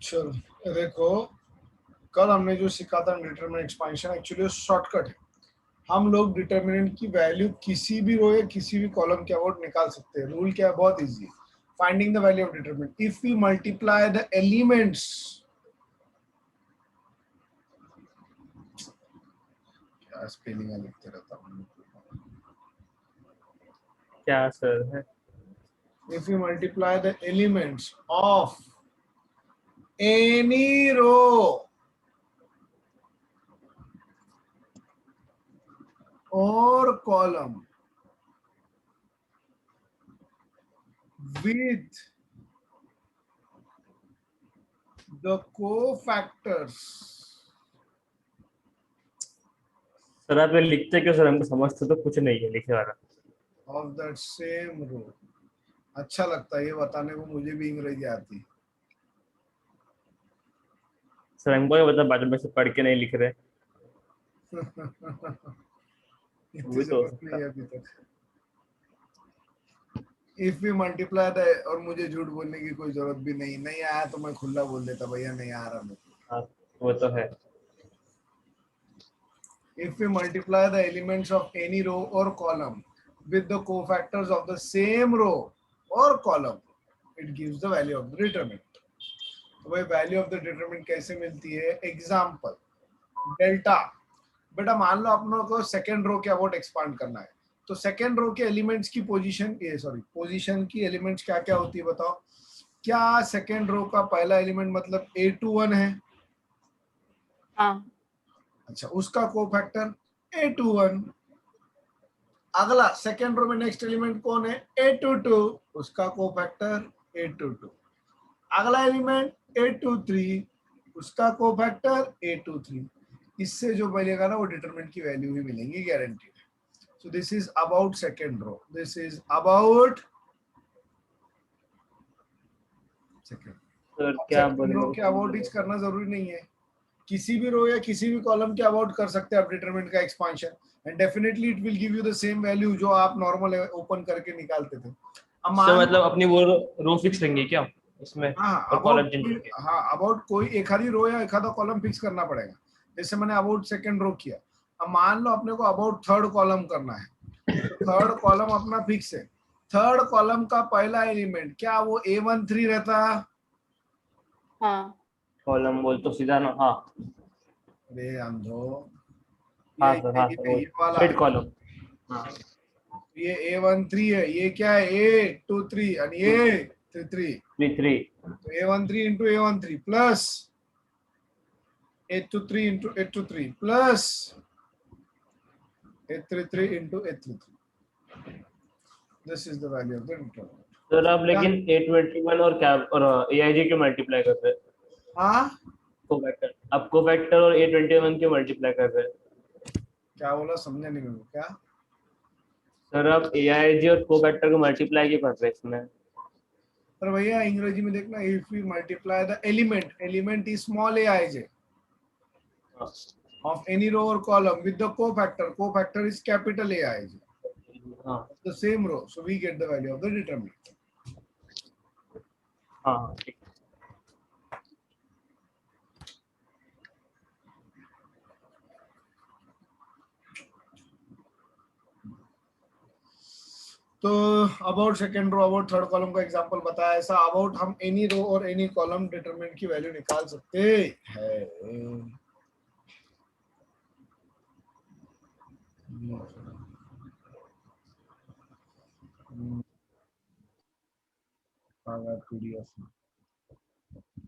चलो देखो, कल हमने जो सीखा था डिटरमिनेंट एक्सपेंशन, एक्चुअली शॉर्टकट है। हम लोग डिटरमिनेंट की वैल्यू किसी भी रो या किसी भी कॉलम के अबाउट निकाल सकते हैं। रूल क्या है? बहुत इजी है। Finding the value of determinant if we multiply the elements, क्या स्पेलिंग लिखते रहता हूँ, क्या सर है? if we multiply the elements of any row or column with the cofactors sir आप ये लिखते क्यों सर? हमको समझते तो कुछ नहीं है लिखे वाला। of that same row। अच्छा लगता है ये बताने को, मुझे भी अंग्रेजी आती है। सर हमको ये बता, बाद में से पढ़ के नहीं लिख रहे। इतनी वो तो हो जरूरत नहीं सकता। है अभी तक। इफ वी मल्टीप्लाई द, और मुझे झूठ बोलने की कोई जरूरत भी नहीं, नहीं आया तो मैं खुला बोल देता भैया नहीं आ रहा मेरे को। हाँ वो तो है। If we multiply the elements of any row or column with the cofactors of the same row or column, it gives the value of the determinant। तो भाई वैल्यू ऑफ द डिटरमिनेंट कैसे मिलती है? Example delta. बेटा मान लो अपनों को second row के अबाउट एक्सपांड करना है, तो सेकेंड रो के एलिमेंट्स की पोजीशन, पोजीशन की एलिमेंट्स क्या क्या होती है बताओ? क्या सेकेंड रो का पहला एलिमेंट मतलब A21 है? हाँ। अच्छा, उसका कोफैक्टर A21। अगला सेकेंड रो में नेक्स्ट एलिमेंट कौन है? A22, उसका कोफैक्टर A22। अगला एलिमेंट A23, उसका कोफैक्टर A23। इससे जो मिलेगा ना वो डिटरमिनेंट की वैल्यू ही मिलेंगी, guaranteed. So this is about second row, this is about second. Sir क्या सेकेंड रो के बोलेंगे? अबाउट इच करना जरूरी नहीं है, किसी भी रो या किसी भी कॉलम के अबाउट कर सकते हैं आप डिटरमिनेंट का expansion, and definitely it will give you the same value जो आप नॉर्मल ओपन करके निकालते थे। अब सर मान, मतलब अपनी वो रो फिक्स रहेंगे क्या इसमें? हाँ और कॉलम चेंज अबाउट, होंगे? हाँ अबाउट कोई एक आधी रो या एक आधा कॉलम फिक्स करना पड़ेगा। जैसे मैंने अबाउट सेकंड रो किया, अब मान लो अपने को अबाउट थर्ड कॉलम करना है, तो थर्ड कॉलम अपना फिक्स है। थर्ड कॉलम का पहला एलिमेंट क्या वो A13 रहता? हाँ। कॉलम बोल तो सीधा ना। हाँ अरे अंधो, हाँ सर, हाँ सर, ये वाला, मिड कॉलम। हाँ ये A13 है, ये क्या है A23 और ये 33। 3 तो A13 into A13 plus A23 into A23 plus A33 into A33। This is the value of the interval. Sir आप लेकिन A21 और क्या और AIG क्यों मल्टीप्लाई कर रहे हैं? हाँ कोफैक्टर, आप कोफैक्टर और A21 क्यों मल्टीप्लाई कर रहे हैं? क्या बोला? समझा नहीं मेरे को। क्या? सर आप AIG और कोफैक्टर को मल्टीप्लाई क्यों कर रहे हैं इसमें? पर भैया अंग्रेजी में देखना, if we multiply the element, element is small aij हाँ of any row or column with the cofactor, cofactor is capital aij हाँ of the same row, so we get the value of the determinant। हाँ ठीक। तो about second row, about third column का example बताया। ऐसा about हम any row और any column determinant की वैल्यू निकाल सकते हैं।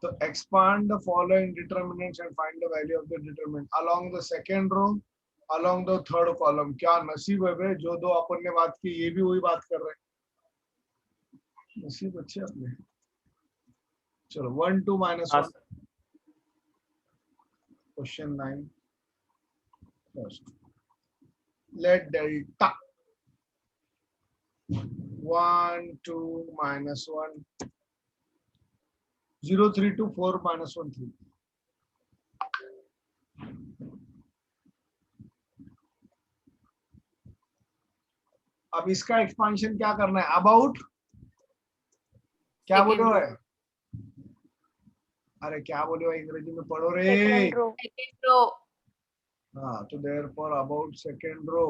तो expand the following determinants and find the value of the determinant along the second row, along the third column। क्या नसीब है बे, जो दो अपन ने बात की ये भी वही बात कर रहे हैं। नसीब अच्छे अपने। चलो 1 2 minus 1, question 9 first। Let delta 1 2 minus 1 0 3 2 4 minus 1 3। अब इसका एक्सपांशन क्या करना है? अबाउट क्या बोल रहा है? अरे क्या बोले भाई, अंग्रेजी में पढ़ो रे। Second row. Second row. हाँ, तो देयरफॉर अबाउट सेकंड रो।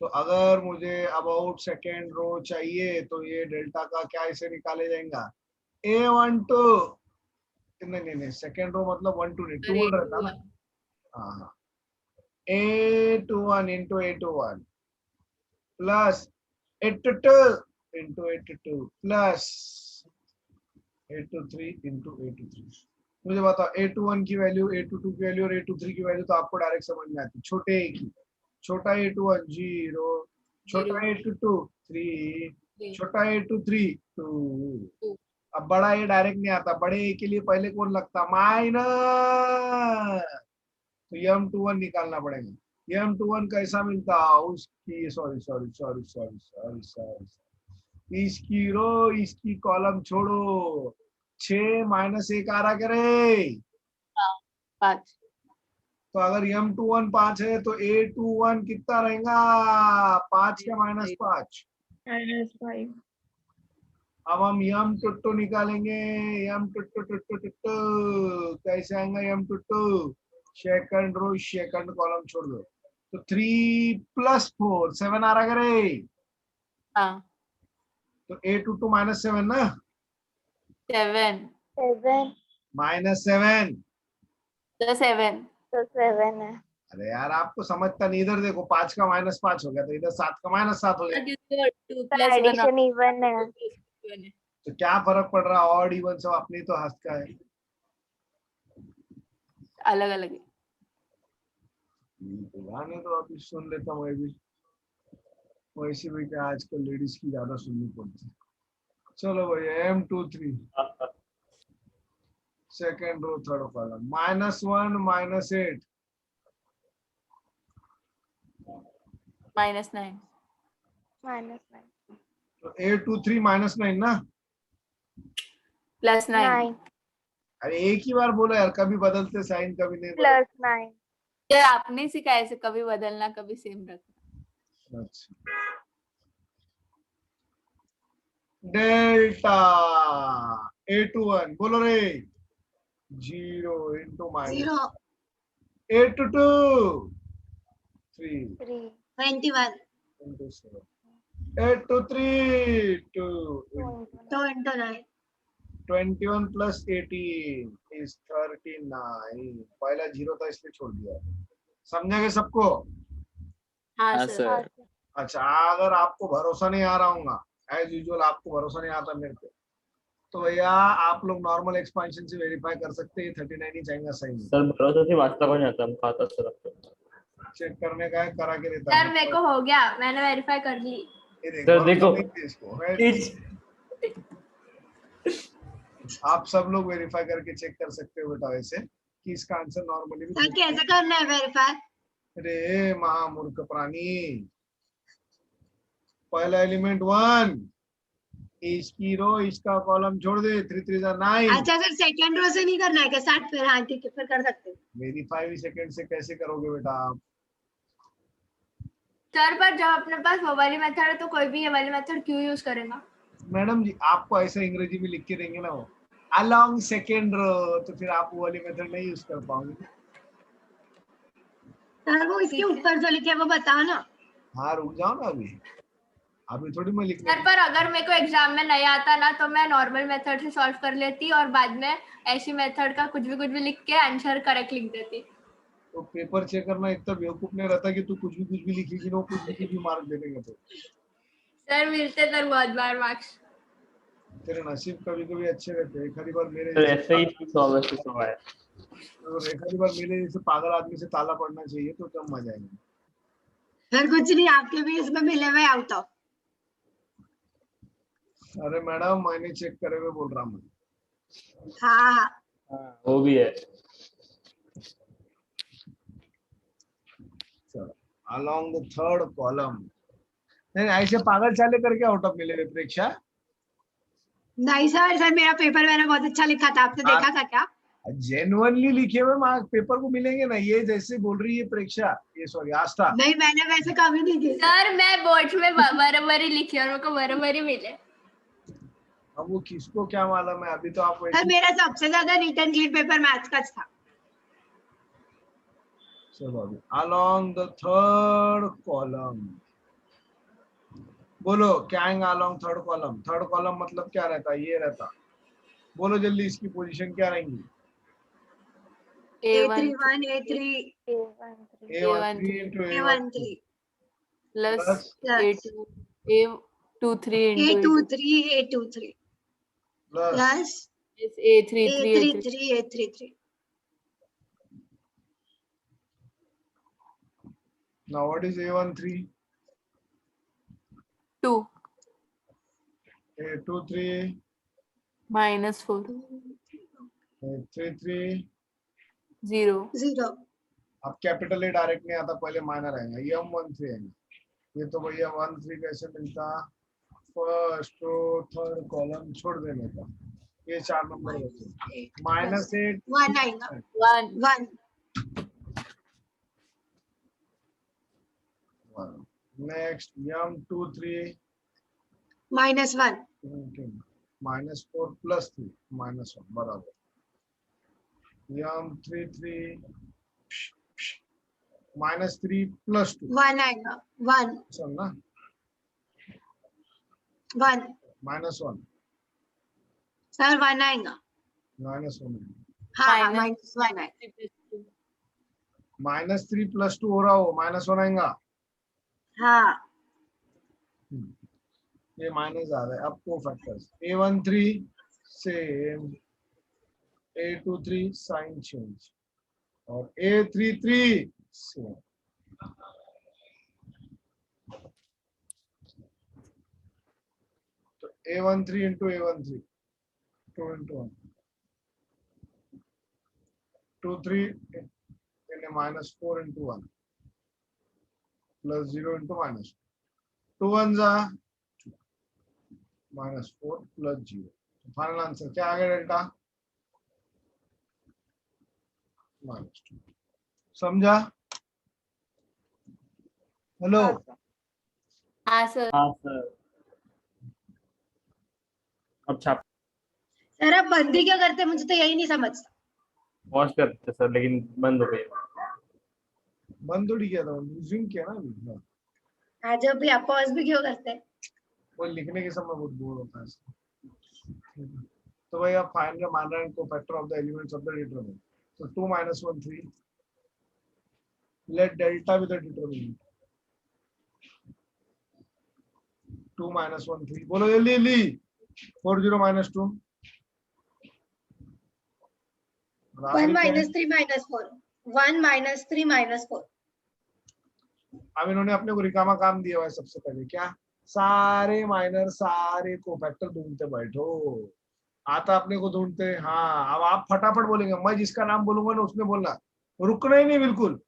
तो अगर मुझे अबाउट सेकंड रो चाहिए तो ये डेल्टा का क्या इसे निकाले जाएगा, A12। नहीं नहीं नहीं, सेकंड रो मतलब 1 2 नहीं, 2 1 रहता ना। हाँ, A21 into A21 plus A22 into A22 plus A23 into A23। मुझे बताओ A21 की वैल्यू, A22 की वैल्यू और A23 की वैल्यू तो आपको डायरेक्ट समझ में आती है। छोटे ए की, छोटा A21 0, छोटा A22 3, छोटा A23 2। अब बड़ा ए डायरेक्ट नहीं आता, बड़े ए के लिए पहले कौन लगता, माइनस। तो M21 निकालना पड़ेगा। M21 कैसा मिलता, उसकी sorry sorry sorry sorry sorry sorry, इसकी रो इसकी कॉलम छोड़ो। 6 माइनस 1 आ रहा करे। 5। तो अगर M21 5 है तो A21 कितना रहेगा, 5 का -5। -5। अब हम M22 निकालेंगे। M22 कैसे आएगा M22, second row second column छोड़ दो। तो 3 + 4 7 आ रहा करे। हाँ, तो A22 -7 ना, 7 7 -7। तो 7। तो 7 है। अरे यार आपको समझता नहीं, इधर देखो 5 का -5 हो गया, तो इधर 7 का -7 हो गया। 2 तो + 1 एडिशन इवन है। तो क्या फर्क पड़ रहा, ऑड इवन सब अपनी तो हस्त का है। अलग अलग है। गाने तो अभी सुन लेता हूँ मैं भी, वैसे भी क्या आजकल लेडीज की ज्यादा सुननी पड़ती है। चलो भाई M23 second row third column -1 -8 -9 -9 तो A23 -9 ना। +9 9 अरे एक ही बार बोलो यार, कभी बदलते साइन कभी नहीं बदलते। +9। ये आपने सिखाया ऐसे, कभी बदलना कभी सेम रखना। अच्छा, डेल्टा A21 बोलो रे, 0 into Zero, -8 to 3 3 21, into 7, 8 to 3 2 two into 9. 21 plus 18 is 39। पहला 0 था इसलिए छोड़ दिया, समझेंगे सबको। हाँ हाँ सर। सर। अच्छा, अगर आपको भरोसा नहीं आ रहा होगा, एज यूजुअल आपको भरोसा नहीं आता मेरे पे, तो भैया आप लोग नॉर्मल एक्सपेंशन से वेरीफाई कर सकते हैं, 39 ही चाहेगा सही में। सर भरोसा से वास्ता को नहीं आता, हम खाता सर आपको। चेक करने का है, करा के देता सर हूं। मेरे को हो गया, मैंने वेरीफाई कर ली। ये देख, सर भरोसा देखो। नहीं है इसको। आप सब लोग वेरीफाई करके चेक कर सकते हो बेटा, वैसे कि इसका आंसर नॉर्मली भी सर कैसे करना है वेरीफाई? अरे महामूर्ख प्राणी, पहला एलिमेंट 1, इसकी रो इसका कॉलम छोड़ दे, 3 3 9। अच्छा सर सेकंड रो से नहीं करना है क्या? 60 फिर हाँ ठीक है, फिर कर सकते हैं। वेरीफाई सेकंड से कैसे करोगे बेटा आप? सर पर जब अपने पास वो वाली मेथड है तो कोई भी ये वाली मेथड क्यों यूज करेगा? मैडम जी आपको ऐसे अंग्रेजी में लिख के देंगे ना वो अलोंग सेकंड रो, तो फिर आप वो वाली मेथड नहीं यूज कर पाओगे। सर वो इसके ऊपर जो लिखे है वो बताओ ना। हाँ रुक जाओ ना, अभी थोड़ी मैं लिखने। सर पर अगर मेरे को एग्जाम में नहीं आता ना तो मैं नॉर्मल मेथड से सॉल्व कर लेती और बाद में ऐसी मेथड का कुछ भी लिख के आंसर करेक्ट लिख देती। तो पेपर चेक करना इतना बेवकूफ नहीं रहता कि तू कुछ भी लिखेगी ना, कुछ भी मार्क दे देंगे। तो सर मिलते सर बहुत बार मार्क्स। तेरे नसीब कभी कभी अच्छे रहते हैं। एक आधी बार मेरे सर ऐसे ही 100 में से 100 है। एक आधी बार मेरे जैसे पागल आदमी से ताला पड़ना चाहिए, तो तब मजा आएगा। सर कुछ नहीं, आपके भी इसमें मिले हुए आउट ऑफ। अरे मैडम मैंने चेक करे हुए बोल रहा हूँ। हाँ हाँ वो भी है। अलोंग द थर्ड कॉलम, नहीं ऐसे पागल चाले करके आउट ऑफ मिले हुए प्रेक्षा। नहीं सर, सर मेरा पेपर मैंने बहुत अच्छा लिखा था, आपने देखा था क्या? जेन्युइनली लिखे हुए मार्क्स पेपर को मिलेंगे ना, ये जैसे बोल रही है प्रेक्षा, ये सॉरी आस्था। नहीं मैंने वैसे कभी नहीं की। सर मैं बोर्ड में बराबर ही लिखी और मेरे को बराबर ही मिले। अब वो किसको क्या मालूम है, अभी तो आप सर वैसे मेरा सबसे ज्यादा रिटर्न क्लीन पेपर मैथ्स का था। चलो अभी along the third column, बोलो क्या आएगा along third column? Third column मतलब क्या रहता है? ये रहता, बोलो जल्दी, इसकी पोजीशन क्या रहेंगी? A31 A3 A13 A13 into A13 A13 plus plus A2 A23 into A23 A23 plus plus is A33 A33 A33 now what is A13? 2 A23 minus 4 A33 0 0 अब कैपिटल ए डायरेक्ट नहीं आता, पहले minor आएगा, ये हम 13 आएंगे। ये तो भैया 13 कैसे मिलता? फर्स्ट रो थर्ड कॉलम छोड़ देने का, ये 4 नंबर होते माइनस 8 1 आएगा 1 1 नेक्स्ट M23 -1 माइनस 4 प्लस 3 -1 बराबर M33 -3 प्लस 2 1 आएगा 1 सुन ना, 1 -1 सर 1 आएगा -1 हाँ Minus- -1 आएगा -3 प्लस 2 हो रहा हो, -1 आएगा, हाँ ये माइनस आ रहा है। अब को factors A13 same, A23 sign change और A33 सेम। तो A13 into A13 2 into 1 2 3 in a -4 into 1 plus 0 into -2 2 1s are -4 plus 0। Final answer क्या आ गया? डेल्टा -2। समझा? हेलो, हाँ सर हाँ सर। अब छाप सर आप बंदी क्या करते मुझे तो यही नहीं समझता। पॉज करते सर, लेकिन बंद हो गई। बंद थोड़ी किया था, यूजिंग किया ना अभी। हाँ, आज भी आप पॉज भी क्यों करते हैं? वो लिखने के समय बहुत बोर होता है। तो भाई आप find the minor and cofactor of the elements of the determinant. तो 2 - 1 3, let delta be the determinant। 2 - 1 3, बोलो जल्दी जल्दी। 4 0 -2 1 -3 -4 1 -3 -4 अब इन्होंने अपने को रिकामा काम दिया हुआ है। सबसे पहले क्या, सारे माइनर सारे कोफैक्टर ढूंढते बैठो। आता अपने को ढूंढते। हाँ, अब आप फटाफट बोलेंगे, मैं जिसका नाम बोलूंगा ना उसने बोलना, रुकना ही नहीं, बिल्कुल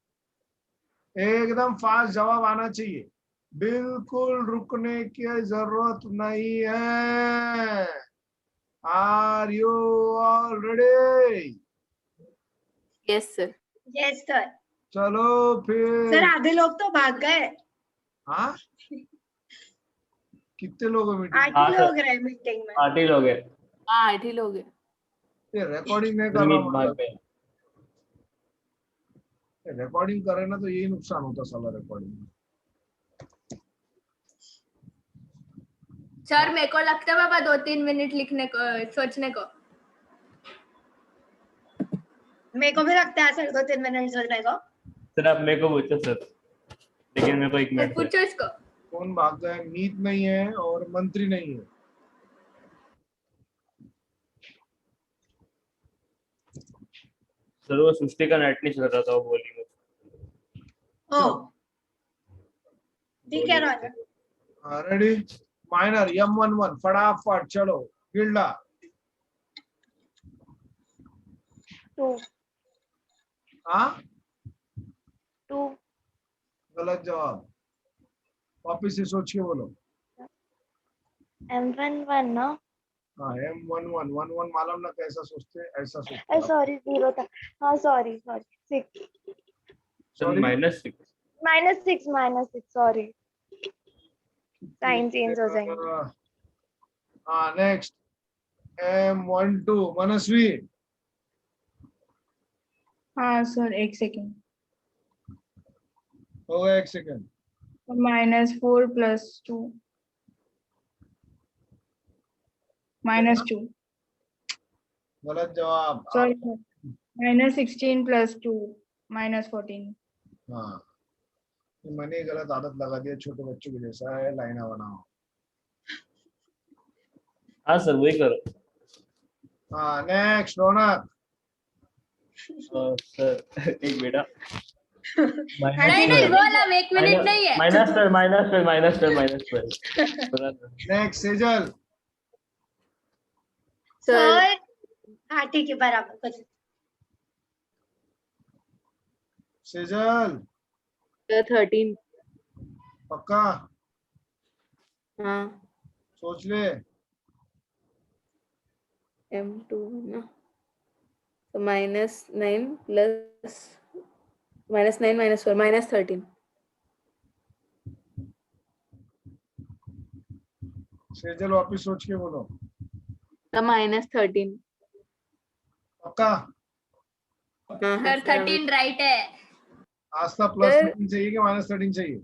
एकदम फास्ट जवाब आना चाहिए, बिल्कुल रुकने की जरूरत नहीं है। Are you all ready? Yes sir yes sir. चलो फिर। सर आधे लोग तो भाग गए। हाँ, कितने लोग हैं मीटिंग? 8 हाँ, सर। लोग रहे मीटिंग में। 8 ही लोग हैं। हाँ 8 ही लोग हैं। ये रिकॉर्डिंग नहीं कर रहा गुरमीत भाग मतलब, गए। रिकॉर्डिंग करे ना तो यही नुकसान होता साला रिकॉर्डिंग में। सर मेरे को लगता है बाबा 2-3 मिनट लिखने को, सोचने को। मेरे को भी लगता है सर 2-3 मिनट सोचने को। सर आप मेरे को पूछो सर, लेकिन मेरे को 1 तो मिनट पूछो इसको। कौन भाग गए? मीत नहीं है और मंत्री नहीं है। सर वो सृष्टि का नेट नहीं चल रहा था, वो बोली मुझे। ओ ठीक है रोहन। रेडी? माइनर M11 फटाफट चलो। गिल्डा 2 हाँ, 2 गलत जवाब, वापिस से सोच के बोलो। M11 ना। हाँ, M11 11 मालूम ना कैसा सोचते, ऐसा ए सोचते। सॉरी 0 था। हाँ sorry 6 sir Sorry? -6। -6 sorry. Sign change हो जाएंगे। हाँ नेक्स्ट M12 मनस्वी हाँ सर एक सेकेंड हो गया, एक सेकंड। -4 + 2 -2 गलत जवाब। सॉरी सर -16 + 2 -14 हाँ, ये मैंने गलत आदत लगा दिया, छोटे बच्चों के जैसा है, लाइना बनाओ। हाँ सर वही करो। हाँ, नेक्स्ट रौनक। सर एक बेटा नहीं नहीं बोल, अब 1 मिनट नहीं है। -12 नेक्स्ट सेजल। सर सर हाँ ठीक है बराबर कुछ सेजल 13 पक्का हाँ सोच ले। M2 ना, तो -9 प्लस -9 -4 -13 सेजल वापिस सोच के बोलो। तो -13 पक्का हाँ सर 13 राइट है। आस्था +13 चाहिए कि -13 चाहिए?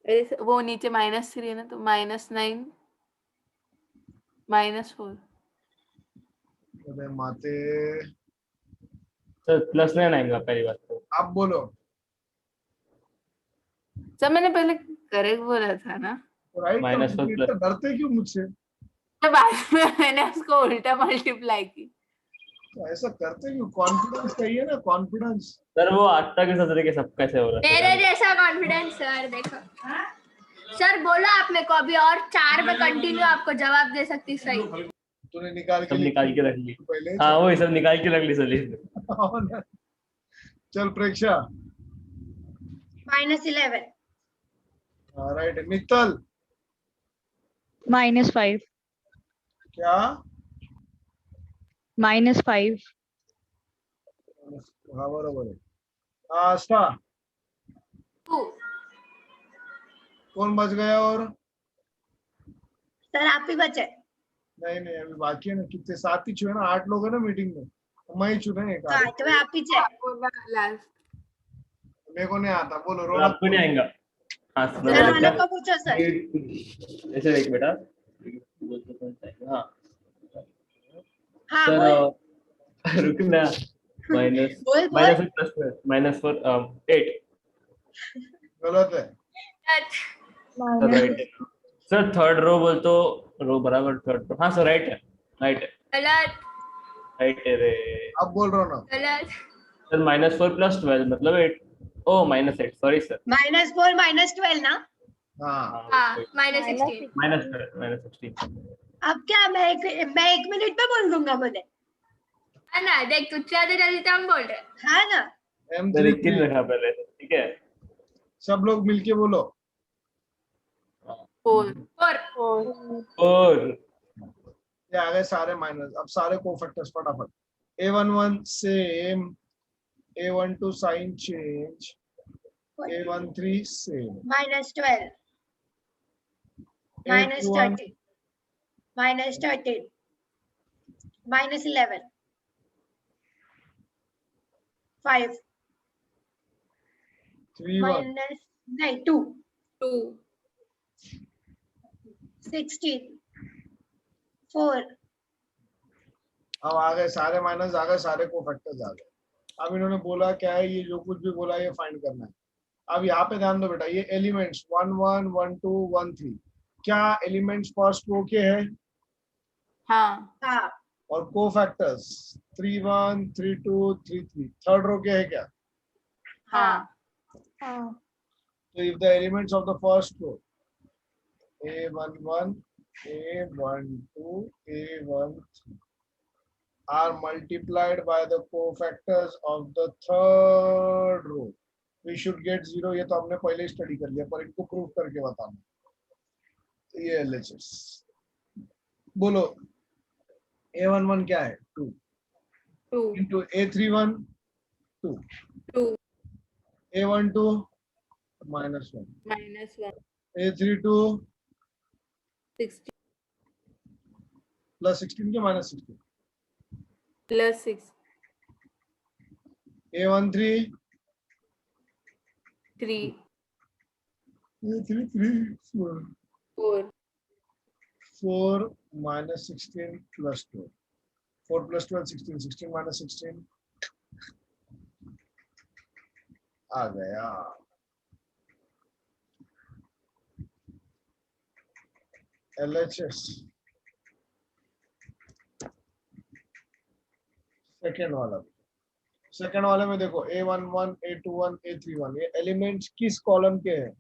अरे वो नीचे -3 है ना, तो -9 -4 अरे माते, सर +9 आएगा पहली बात तो। आप बोलो। सब मैंने पहले करेक्ट बोला था ना, राइट, -4 इतना डरते क्यों मुझसे? तो बाद में मैंने उसको उल्टा मल्टीप्लाई की। तो ऐसा करते क्यों? कॉन्फिडेंस चाहिए ना, कॉन्फिडेंस। सर वो आस्था के साथ के सब कैसे हो रहा है मेरे सर? जैसा कॉन्फिडेंस सर, देखो सर बोला आप मेरे को अभी और 4 में कंटिन्यू आपको जवाब दे सकती सही। तूने निकाल के सब निकाल के रख ली। पहले। हाँ वही सब निकाल के रख ली सर। चल प्रेक्षा। -11 राइट। मित्तल -5 क्या? -5 हाँ बरोबर है। आस्था 2 कौन बच गया? और सर आप ही बचे नहीं नहीं, अभी बाकी है ना, कितने? 7 ही छुए ना, 8 लोग है ना मीटिंग में, तो मैं ही चुने एक तो आध। 8 में आप ही चे लास्ट मेरे को नहीं आता, बोलो सर, रौनक। आपको नहीं आएगा। हाँ सर सर रौनक को पूछो सर ऐसे एक बेटा। हाँ हाँ सर बोल रुकना। माइनस बोल बोल -4 8 गलत है। सर राइट है। सर थर्ड रो बोल तो रो बराबर थर्ड रो। हाँ सर राइट है, राइट है, गलत राइट है रे। अब बोल रहा हूँ ना। गलत। सर -4 + 12 मतलब 8। ओ -8 सॉरी सर। -4 -12 ना हाँ हाँ -16। -16 अब क्या मैं 1 मिनट में बोल दूंगा बोले है ना, देख तुझसे ज्यादा जल्दी तो हम बोल रहे हैं। हाँ ना सर M3 एक किल रखा पहले, ठीक है। सब लोग मिलके बोलो। 4 और ये आ गए सारे माइनस। अब सारे कोफैक्टर्स फटाफट। A11 same, A12 sign change, A13 same, -12 A21 -13 -13 -11 5 31 नहीं 2 2 16 4 अब आ गए सारे माइनस, आ गए सारे कोफैक्टर्स आ गए। अब इन्होंने बोला क्या है, ये जो कुछ भी बोला ये फाइंड करना है। अब यहाँ पे ध्यान दो बेटा, ये एलिमेंट्स 1 1 1 2 1 3 क्या एलिमेंट्स फर्स्ट रो के हैं? हाँ हाँ और कोफैक्टर्स 3 1 3 2 3 3 थर्ड रो के है क्या? हाँ हाँ So if the elements of the first row A11, A12, A13 are multiplied by the cofactors of the third row, we should get 0। ये तो हमने पहले स्टडी कर लिया, पर इनको प्रूव करके बताना। तो ये LHS बोलो। A11 क्या है? 2 2 into A31 2, 2 A12 -1, -1 A32 16 plus 16 के minus 16. +6 A13 3 A3 3 4 4 minus 16 plus 2. 4 plus 12 16. 16 minus 16 आ गया. LHS सेकेंड वाले में देखो A11 A21 A31 ये एलिमेंट्स किस कॉलम के हैं?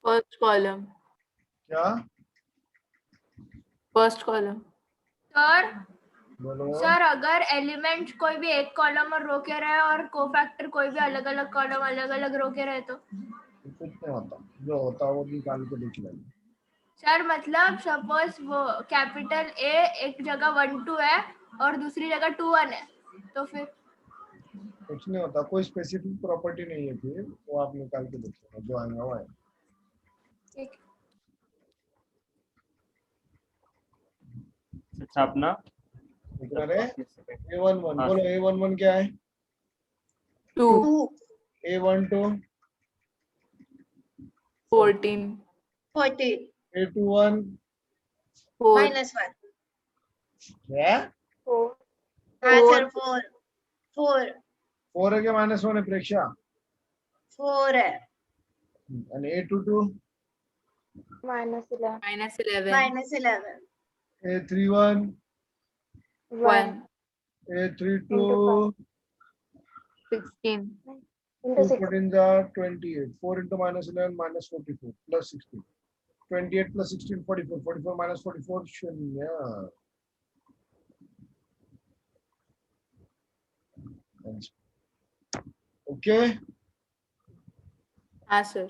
फर्स्ट कॉलम क्या सर बोलो? सर अगर एलिमेंट कोई भी एक कॉलम और रो के रहे और कोफैक्टर कोई भी अलग अलग कॉलम अलग अलग रो के रहे तो कुछ नहीं होता, जो होता है वो निकाल के देख लेंगे. सर मतलब सपोज वो कैपिटल ए एक जगह 1 2 है और दूसरी जगह 2 1 है तो फिर कुछ नहीं होता, कोई स्पेसिफिक प्रॉपर्टी नहीं है, फिर वो आप निकाल के देख लेंगे, जो आएगा वो आएगा. ठीक अच्छा अपना कितना रे? A11 बोलो A11 क्या है? 2 A12 14 14 A21 4 -1. क्या? 4 हाँ सर 4 4 है क्या -1 है प्रेक्षा? 4 है and A22 -11 -11. A31 1 A32 16 into 6 14 are 28. 4 into -11 -44 plus 16. 28 plus 16 44. 44 minus 44 शून्य. Okay. हाँ सर